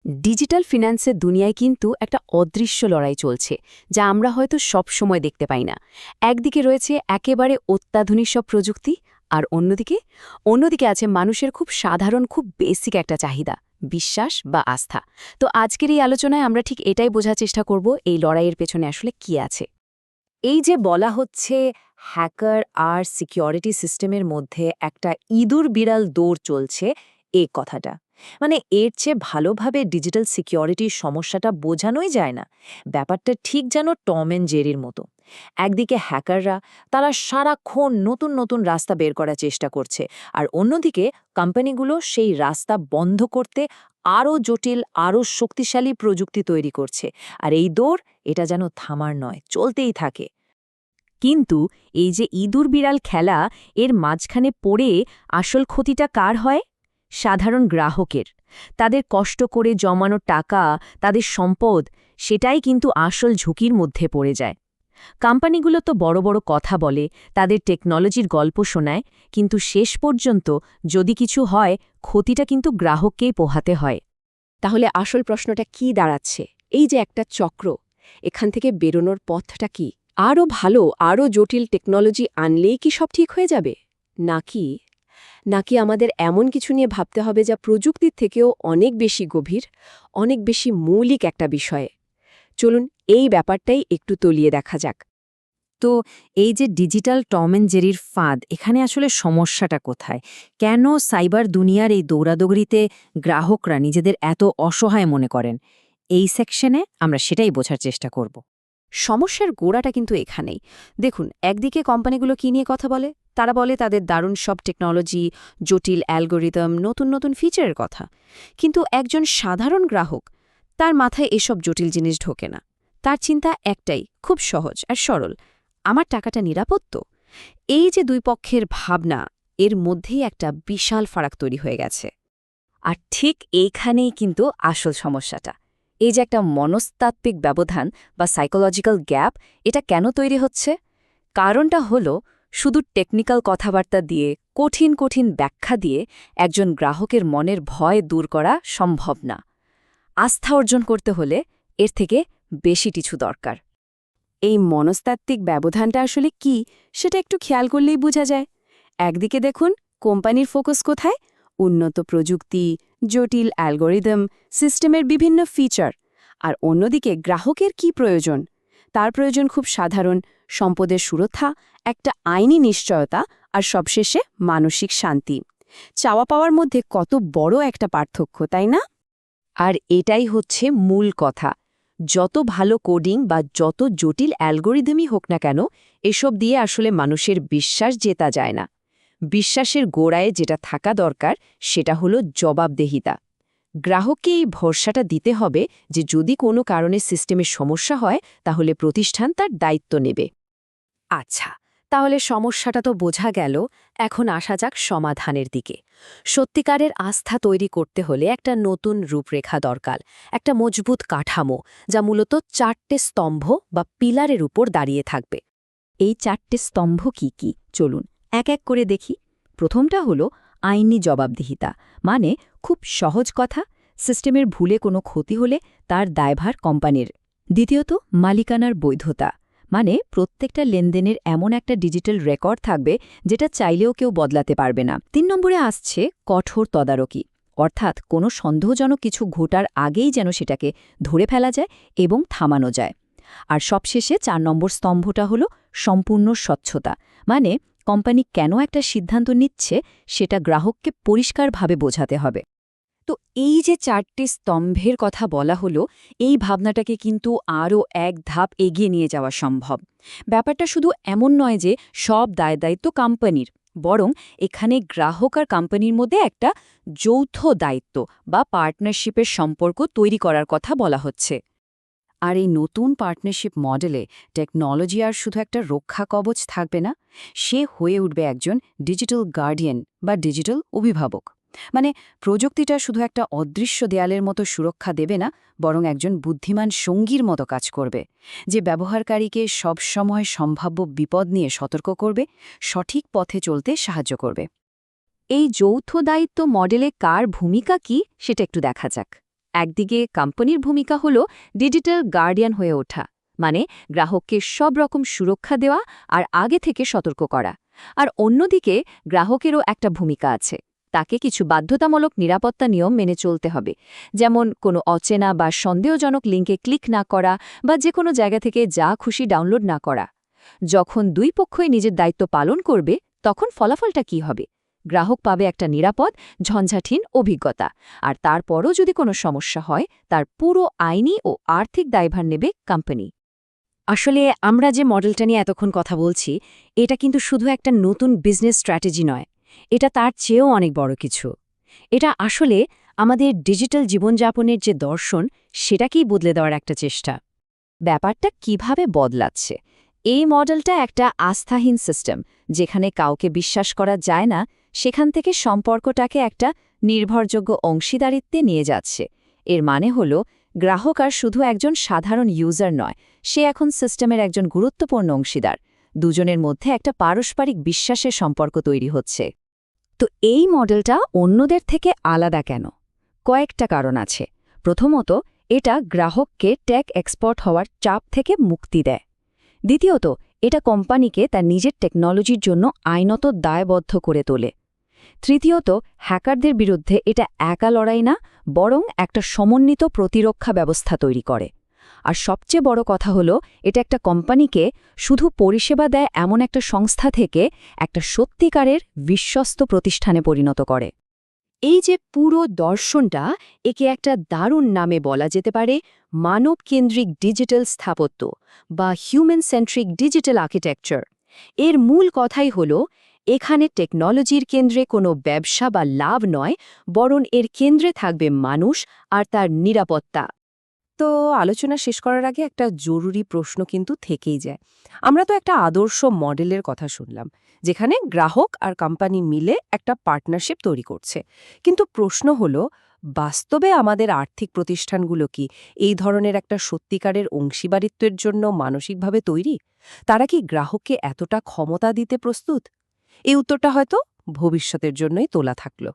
Digital ফিন্যান্সের দুনিয়ায় কিন্তু একটা অদৃশ্য লড়াই চলছে, যা আমরা হয়তো সব সময় দেখতে পাই না। একদিকে রয়েছে একেবারে অত্যাধুনিক সব প্রযুক্তি, আর অন্যদিকে আছে মানুষের খুব সাধারণ, খুব বেসিক একটা চাহিদা, বিশ্বাস বা আস্থা। তো আজকের এই আলোচনায় আমরা ঠিক এটাই বোঝার চেষ্টা করব, এই লড়াইয়ের পেছনে আসলে কি আছে। এই যে বলা হচ্ছে হ্যাকার আর সিকিউরিটি সিস্টেমের মধ্যে একটা ইঁদুর বিড়াল দৌড় চলছে, এই কথাটা মানে এর চেয়ে ভালোভাবে ডিজিটাল সিকিউরিটির সমস্যাটা বোঝানোই যায় না। ব্যাপারটা ঠিক যেন টম অ্যান্ড জেরির মতো। একদিকে হ্যাকাররা তারা সারাক্ষণ নতুন নতুন রাস্তা বের করার চেষ্টা করছে, আর অন্যদিকে কোম্পানিগুলো সেই রাস্তা বন্ধ করতে আরও জটিল, আরও শক্তিশালী প্রযুক্তি তৈরি করছে। আর এই দৌড়, এটা যেন থামার নয়, চলতেই থাকে। কিন্তু এই যে ইঁদুর বিড়াল খেলা, এর মাঝখানে পড়ে আসল ক্ষতিটা কার হয়? সাধারণ গ্রাহকের। তাদের কষ্ট করে জমানো টাকা, তাদের সম্পদ, সেটাই কিন্তু আসল ঝুঁকির মধ্যে পড়ে যায়। কোম্পানিগুলো তো বড় বড় কথা বলে, তাদের টেকনোলজির গল্প শোনায়, কিন্তু শেষ পর্যন্ত যদি কিছু হয়, ক্ষতিটা কিন্তু গ্রাহককেই পোহাতে হয়। তাহলে আসল প্রশ্নটা কি দাঁড়াচ্ছে? এই যে একটা চক্র, এখান থেকে বেরোনোর পথটা কি? আরও ভালো, আরও জটিল টেকনোলজি আনলেই কি সব ঠিক হয়ে যাবে? নাকি আমাদের এমন কিছু নিয়ে ভাবতে হবে যা প্রযুক্তির থেকেও অনেক বেশি গভীর, অনেক বেশি মৌলিক একটা বিষয়ে? চলুন এই ব্যাপারটাই একটু তলিয়ে দেখা যাক। তো এই যে ডিজিটাল টম অ্যান্ড জেরির ফাঁদ, এখানে আসলে সমস্যাটা কোথায়? কেন সাইবার দুনিয়ার এই দৌড়াদৌড়িতে গ্রাহকরা নিজেদের এত অসহায় মনে করেন? এই সেকশনে আমরা সেটাই বোঝার চেষ্টা করব। সমস্যার গোড়াটা কিন্তু এখানেই। দেখুন, একদিকে কোম্পানিগুলো কি নিয়ে কথা বলে? তারা বলে তাদের দারুণ সব টেকনোলজি, জটিল অ্যালগোরিদম, নতুন নতুন ফিচারের কথা। কিন্তু একজন সাধারণ গ্রাহক, তার মাথায় এসব জটিল জিনিস ঢোকে না। তার চিন্তা একটাই, খুব সহজ আর সরল: আমার টাকাটা নিরাপদ তো? এই যে দুই পক্ষের ভাবনা, এর মধ্যেই একটা বিশাল ফারাক তৈরি হয়ে গেছে। আর ঠিক এইখানেই কিন্তু আসল সমস্যাটা। এই যে একটা মনস্তাত্ত্বিক ব্যবধান বা সাইকোলজিক্যাল গ্যাপ, এটা কেন তৈরি হচ্ছে? কারণটা হলো, শুধু টেকনিক্যাল কথাবার্তা দিয়ে, কঠিন কঠিন ব্যাখ্যা দিয়ে একজন গ্রাহকের মনের ভয় দূর করা সম্ভব না। আস্থা অর্জন করতে হলে এর থেকে বেশি কিছু দরকার। এই মনস্তাত্ত্বিক ব্যবধানটা আসলে কি, সেটা একটু খেয়াল করলেই বোঝা যায়। একদিকে দেখুন, কোম্পানির ফোকাস কোথায়? উন্নত প্রযুক্তি, জটিল অ্যালগোরিদম, সিস্টেমের বিভিন্ন ফিচার। আর অন্যদিকে গ্রাহকের কি প্রয়োজন? তার প্রয়োজন খুব সাধারণ: সম্পদের সুরক্ষা, একটা আইনি নিশ্চয়তা, আর সবশেষে মানসিক শান্তি। চাওয়া পাওয়ার মধ্যে কত বড় একটা পার্থক্য, তাই না? আর এটাই হচ্ছে মূল কথা। যত ভালো কোডিং বা যত জটিল অ্যালগোরিদমই হোক না কেন, এসব দিয়ে আসলে মানুষের বিশ্বাস জেতা যায় না। বিশ্বাসের গোড়ায় যেটা থাকা দরকার, সেটা হলো জবাবদেহিতা। গ্রাহককে এই ভরসাটা দিতে হবে যে যদি কোনো কারণে সিস্টেমের সমস্যা হয়, তাহলে প্রতিষ্ঠান তার দায়িত্ব নেবে। আচ্ছা, তাহলে সমস্যাটা তো বোঝা গেল। এখন আসা যাক সমাধানের দিকে। সত্যিকারের আস্থা তৈরি করতে হলে একটা নতুন রূপরেখা দরকার, একটা মজবুত কাঠামো, যা মূলত 4টে স্তম্ভ বা পিলারের উপর দাঁড়িয়ে থাকবে। এই 4টে স্তম্ভ কি কি? চলুন এক এক করে দেখি। প্রথমটা হলো আইনি জবাবদিহিতা। মানে খুব সহজ কথা, সিস্টেমের ভুলে কোনো ক্ষতি হলে তার দায়ভার কোম্পানির। দ্বিতীয়ত মালিকানার বৈধতা। মানে প্রত্যেকটা লেনদেনের এমন একটা ডিজিটাল রেকর্ড থাকবে যেটা চাইলেও কেউ বদলাতে পারবে না। 3 নম্বরে আসছে কঠোর তদারকি। অর্থাৎ কোনো সন্দেহজনক কিছু ঘটার আগেই যেন সেটাকে ধরে ফেলা যায় এবং থামানো যায়। আর সবশেষে 4 নম্বর স্তম্ভটা হলো সম্পূর্ণ স্বচ্ছতা। মানে কোম্পানি কেন একটা সিদ্ধান্ত নিচ্ছে, সেটা গ্রাহককে পরিষ্কারভাবে বোঝাতে হবে। তো এই যে 4টি স্তম্ভের কথা বলা হলো, এই ভাবনাটাকে কিন্তু আরও এক ধাপ এগিয়ে নিয়ে যাওয়া সম্ভব। ব্যাপারটা শুধু এমন নয় যে সব দায়দায়িত্ব কোম্পানির, বরং এখানে গ্রাহক আর কোম্পানির মধ্যে একটা যৌথ দায়িত্ব বা পার্টনারশিপের সম্পর্ক তৈরি করার কথা বলা হচ্ছে। আর এই নতুন পার্টনারশিপ মডেলে টেকনোলজি আর শুধু একটা রক্ষা কবচ থাকবে না, সে হয়ে উঠবে একজন ডিজিটাল গার্ডিয়ান বা ডিজিটাল অভিভাবক। মানে প্রযুক্তিটা শুধু একটা অদৃশ্য দেয়ালের মতো সুরক্ষা দেবে না, বরং একজন বুদ্ধিমান সঙ্গীর মতো কাজ করবে, যে ব্যবহারকারীকে সবসময় সম্ভাব্য বিপদ নিয়ে সতর্ক করবে, সঠিক পথে চলতে সাহায্য করবে। এই যৌথ দায়িত্ব মডেলে কার ভূমিকা কি, সেটা একটু দেখা যাক। একদিকে কোম্পানির ভূমিকা হল ডিজিটাল গার্ডিয়ান হয়ে ওঠা, মানে গ্রাহককে সব রকম সুরক্ষা দেওয়া আর আগে থেকে সতর্ক করা। আর অন্যদিকে গ্রাহকেরও একটা ভূমিকা আছে, তাকে কিছু বাধ্যতামূলক নিরাপত্তা নিয়ম মেনে চলতে হবে, যেমন কোনো অচেনা বা সন্দেহজনক লিঙ্কে ক্লিক না করা বা যে কোনো জায়গা থেকে যা খুশি ডাউনলোড না করা। যখন দুই পক্ষই নিজের দায়িত্ব পালন করবে, তখন ফলাফলটা কি হবে? গ্রাহক পাবে একটা নিরাপদ, ঝঞ্ঝাঠীন অভিজ্ঞতা, আর তারপরও যদি কোনো সমস্যা হয়, তার পুরো আইনি ও আর্থিক দায়ভার নেবে কোম্পানি। আসলে আমরা যে মডেলটা নিয়ে এতক্ষণ কথা বলছি, এটা কিন্তু শুধু একটা নতুন বিজনেস স্ট্র্যাটেজি নয়, এটা তার চেয়েও অনেক বড় কিছু। এটা আসলে আমাদের ডিজিটাল জীবনযাপনের যে দর্শন, সেটাকেই বদলে দেওয়ার একটা চেষ্টা। ব্যাপারটা কিভাবে বদলাচ্ছে? এই মডেলটা একটা আস্থাহীন সিস্টেম, যেখানে কাউকে বিশ্বাস করা যায় না, সেখান থেকে সম্পর্কটাকে একটা নির্ভরযোগ্য অংশীদারিত্বে নিয়ে যাচ্ছে। এর মানে হল, গ্রাহক আর শুধু একজন সাধারণ ইউজার নয়, সে এখন সিস্টেমের একজন গুরুত্বপূর্ণ অংশীদার। দুজনের মধ্যে একটা পারস্পরিক বিশ্বাসের সম্পর্ক তৈরি হচ্ছে। তো এই মডেলটা অন্যদের থেকে আলাদা কেন? কয়েকটা কারণ আছে। প্রথমত, এটা গ্রাহককে টেক এক্সপার্ট হওয়ার চাপ থেকে মুক্তি দেয়। দ্বিতীয়ত, এটা কোম্পানিকে তার নিজের টেকনোলজির জন্য আইনত দায়বদ্ধ করে তোলে। তৃতীয়ত, হ্যাকারদের বিরুদ্ধে এটা একা লড়াই না, বরং একটা সমন্বিত প্রতিরক্ষা ব্যবস্থা তৈরি করে। আর সবচেয়ে বড় কথা হলো, এটা একটা কোম্পানিকে শুধু পরিষেবা দেয় এমন একটা সংস্থা থেকে একটা সত্যিকারের বিশ্বস্ত প্রতিষ্ঠানে পরিণত করে। এই যে পুরো দর্শনটা, একে একটা দারুণ নামে বলা যেতে পারে মানবকেন্দ্রিক ডিজিটাল স্থাপত্য বা হিউম্যান সেন্ট্রিক ডিজিটাল আর্কিটেকচার। এর মূল কথাই হল, এখানে টেকনোলজির কেন্দ্রে কোনো ব্যবসা বা লাভ নয়, বরং এর কেন্দ্রে থাকবে মানুষ আর তার নিরাপত্তা। তো আলোচনা শেষ করার আগে একটা জরুরি প্রশ্ন কিন্তু থেকেই যায়। আমরা তো একটা আদর্শ মডেলের কথা শুনলাম, যেখানে গ্রাহক আর কোম্পানি মিলে একটা পার্টনারশিপ তৈরি করছে। কিন্তু প্রশ্ন হলো, বাস্তবে আমাদের আর্থিক প্রতিষ্ঠানগুলো কি এই ধরনের একটা সত্যিকারের অংশীদারিত্বের জন্য মানসিকভাবে তৈরি? তারা কি গ্রাহককে এতটা ক্ষমতা দিতে প্রস্তুত? এই উত্তরটা হয়তো ভবিষ্যতের জন্যই তোলা থাকলো।